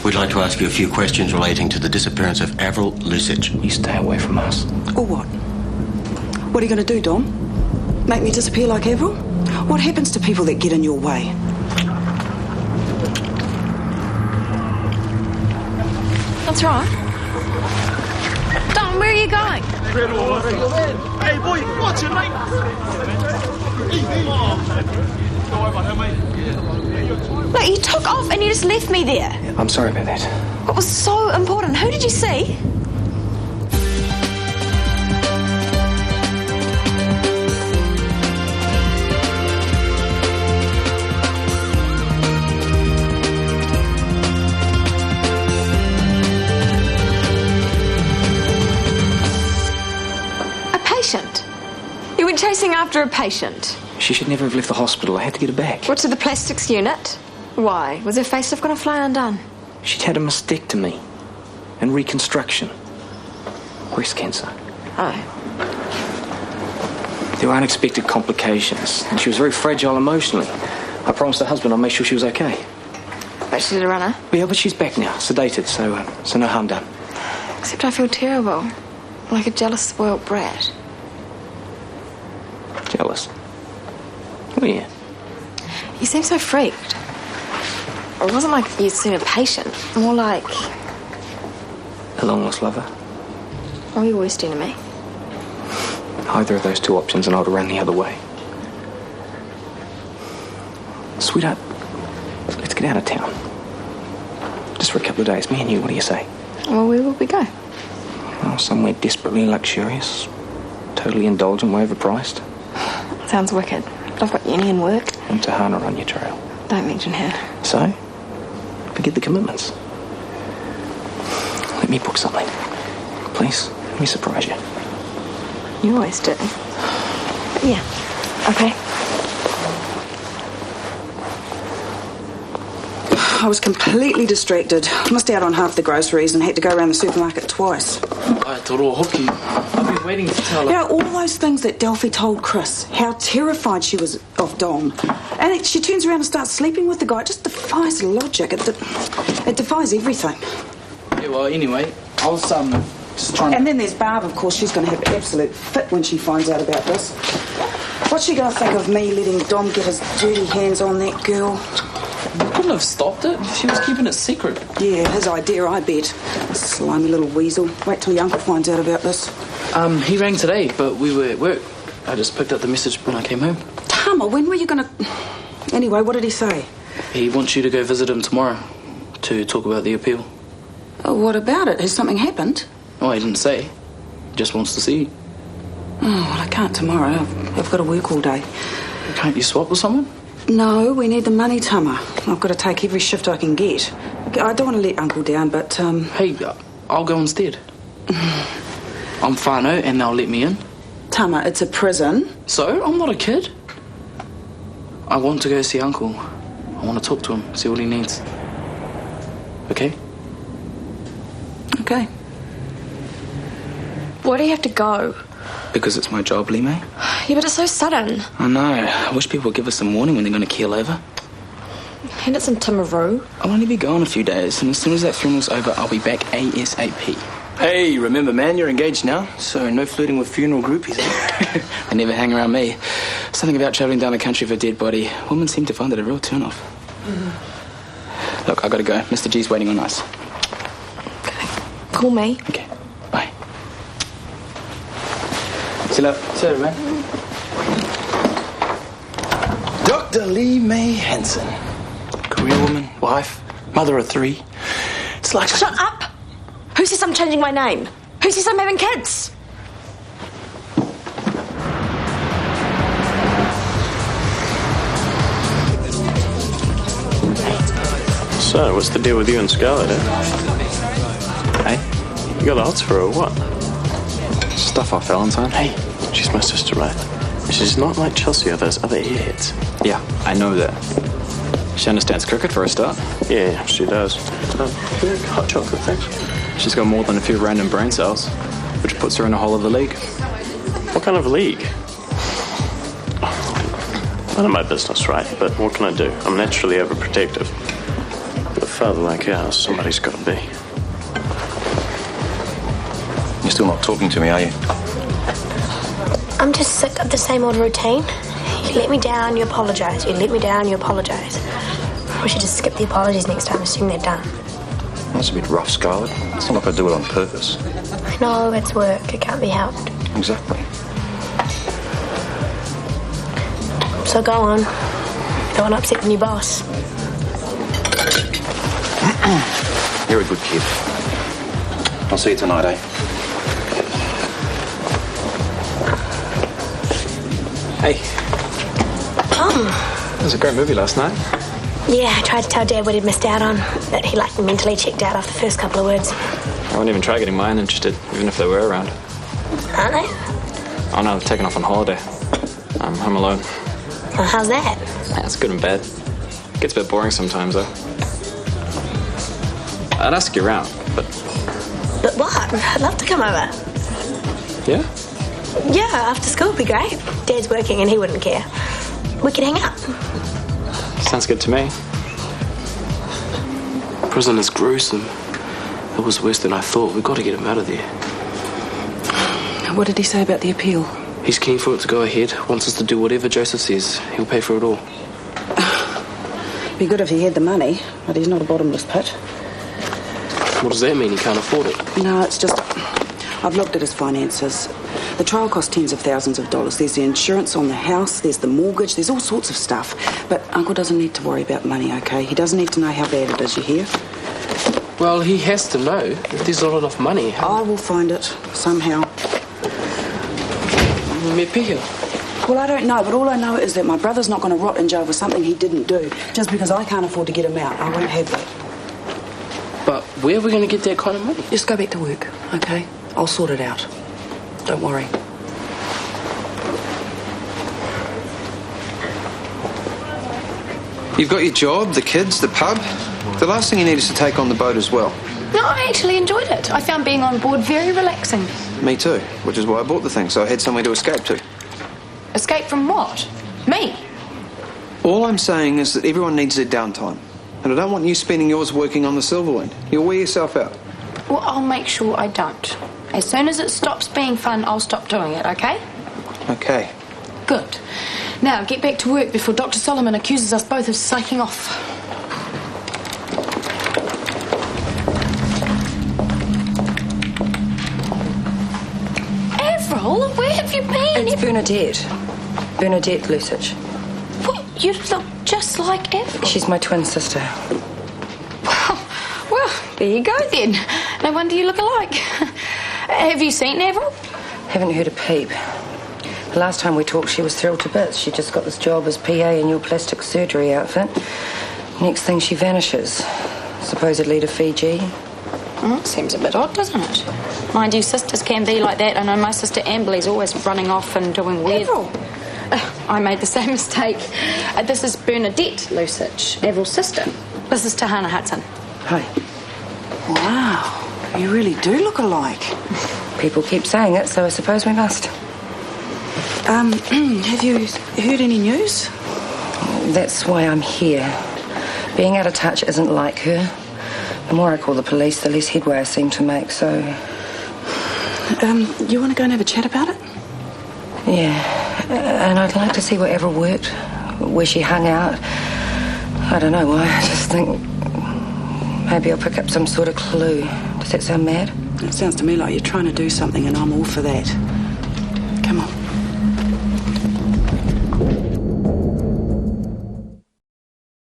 We'd like to ask you a few questions relating to the disappearance of Avril Lusage. You stay away from us. Or what? What are you going to do, Dom? Make me disappear like Avril? What happens to people that get in your way? That's right. Dom, where are you going? Hey, boy, what's your name? Look, you took off and you just left me there. I'm sorry about that. What was so important? Who did you see? A patient. You went chasing after a patient. She should never have left the hospital. I had to get her back. What, to the plastics unit? Why? Was her facelift going to fly undone? She'd had a mastectomy and reconstruction. Breast cancer. Oh. There were unexpected complications, and she was very fragile emotionally. I promised her husband I'd make sure she was okay. But she did a runner? Yeah, but she's back now, sedated, so no harm done. Except I feel terrible. Like a jealous, spoiled brat. Jealous? Oh, yeah. You seem so freaked. It wasn't like you'd seen a patient. More like... A long-lost lover? Or your worst enemy. Either of those two options and I would have ran the other way. Sweetheart, let's get out of town. Just for a couple of days, me and you, what do you say? Well, where will we go? Oh, somewhere desperately luxurious. Totally indulgent, way overpriced. Sounds wicked. But I've got uni and work. And Tahana on your trail. Don't mention her. So? Forget the commitments. Let me book something. Please, let me surprise you. You always do. But yeah, okay. I was completely distracted. Missed out on half the groceries and had to go around the supermarket twice. I toro hoki. I've been waiting to tell her. You know, all those things that Delphi told Chris, how terrified she was of Dom. And she turns around and starts sleeping with the guy. It just defies logic. It defies everything. Yeah, well, anyway, I was, just trying to... And then there's Barb, of course. She's going to have an absolute fit when she finds out about this. What's she going to think of me letting Dom get his dirty hands on that girl? You couldn't have stopped it. She was keeping it secret. Yeah, his idea, I bet. Slimy little weasel. Wait till your uncle finds out about this. He rang today, but we were at work. I just picked up the message when I came home. Tama, when were you going to... Anyway, what did he say? He wants you to go visit him tomorrow to talk about the appeal. Oh, what about it? Has something happened? Oh, he didn't say. He just wants to see you. Oh, well, I can't tomorrow. I've got to work all day. Can't you swap with someone? No, we need the money, Tama. I've got to take every shift I can get. I don't want to let Uncle down, but, Hey, I'll go instead. I'm whānau and they'll let me in. Tama, it's a prison. So? I'm not a kid. I want to go see Uncle. I want to talk to him, see what he needs. Okay? Okay. Why do you have to go? Because it's my job, Lee May. Yeah, but it's so sudden. I know. I wish people would give us some warning when they're going to keel over. And it's in Timaru. I'll only be gone a few days, and as soon as that funeral's over, I'll be back ASAP. Hey, remember, man, you're engaged now, so no flirting with funeral groupies. They never hang around me. Something about travelling down the country for a dead body. Women seem to find it a real turn-off. Mm-hmm. Look, I gotta go. Mr. G's waiting on us. Okay. Call me. Okay. Bye. See you later. See you, man. Dr. Lee May Hansen. Career woman, wife, mother of 3. It's like... Shut up! Who says I'm changing my name? Who says I'm having kids? So, what's the deal with you and Scarlett, eh? Hey? You got the hots for her or what? Stuff off Valentine. Hey, she's my sister, right? She's not like Chelsea or those other airheads. Yeah, I know that. She understands cricket for a start. Yeah, she does. Hot chocolate, thanks. She's got more than a few random brain cells, which puts her in a whole other league. What kind of league? None of my business, right? But what can I do? I'm naturally overprotective. Got a father like ours, somebody's got to be. You're still not talking to me, are you? I'm just sick of the same old routine. You let me down, you apologise. You let me down, you apologise. We should just skip the apologies next time, assume they're done. That's a bit rough, Scarlett. It's not like I do it on purpose. I know, it's work. It can't be helped. Exactly. So go on. Don't upset the new boss. You're a good kid. I'll see you tonight, eh? Hey, Tom. it was a great movie last night. Yeah, I tried to tell Dad what he'd missed out on, but he mentally checked out after the first couple of words. I wouldn't even try getting mine interested, even if they were around. Aren't they? Oh no, they're taking off on holiday. I'm home alone. Well, how's that? Yeah, it's good and bad. Gets a bit boring sometimes, though. I'd ask you around, but... But what? I'd love to come over. Yeah? Yeah, after school would be great. Dad's working and he wouldn't care. We could hang out. Sounds good to me. Prison is gruesome. It was worse than I thought. We've got to get him out of there. What did he say about the appeal? He's keen for it to go ahead. Wants us to do whatever Joseph says. He'll pay for it all. Be good if he had the money, but he's not a bottomless pit. What does that mean? He can't afford it. No, it's just... I've looked at his finances. The trial cost tens of thousands of dollars. There's the insurance on the house, there's the mortgage, there's all sorts of stuff. But Uncle doesn't need to worry about money, OK? He doesn't need to know how bad it is, you hear? Well, he has to know. If there's not enough money... I will find it, somehow. Maybe. Well, I don't know, but all I know is that my brother's not going to rot in jail for something he didn't do, just because I can't afford to get him out. I won't have that. But where are we going to get that kind of money? Just go back to work, OK? I'll sort it out. Don't worry. You've got your job, the kids, the pub. The last thing you need is to take on the boat as well. No, I actually enjoyed it. I found being on board very relaxing. Me too, which is why I bought the thing, so I had somewhere to escape to. Escape from what? Me? All I'm saying is that everyone needs their downtime. And I don't want you spending yours working on the Silverwind. You'll wear yourself out. Well, I'll make sure I don't. As soon as it stops being fun, I'll stop doing it, OK? OK. Good. Now, get back to work before Dr. Solomon accuses us both of psyching off. Avril, where have you been? It's Bernadette. Bernadette Lusich. What? You look just like Avril. She's my twin sister. Well, there you go then. No wonder you look alike. Have you seen Avril? Haven't heard a peep. The last time we talked, she was thrilled to bits. She just got this job as PA in your plastic surgery outfit. Next thing, she vanishes. Supposedly to Fiji. Well, it seems a bit odd, doesn't it? Mind you, sisters can be like that. I know my sister Amberley's always running off and doing weird... Avril! I made the same mistake. This is Bernadette Lusich, Avril's sister. This is Tahana Hudson. Hi. Wow, you really do look alike. People keep saying it, so I suppose we must. Have you heard any news? That's why I'm here. Being out of touch isn't like her. The more I call the police, the less headway I seem to make, so... You want to go and have a chat about it? Yeah, and I'd like to see where Avril worked, where she hung out. I don't know why, I just think maybe I'll pick up some sort of clue. Does that sound mad? It sounds to me like you're trying to do something and I'm all for that. Come on.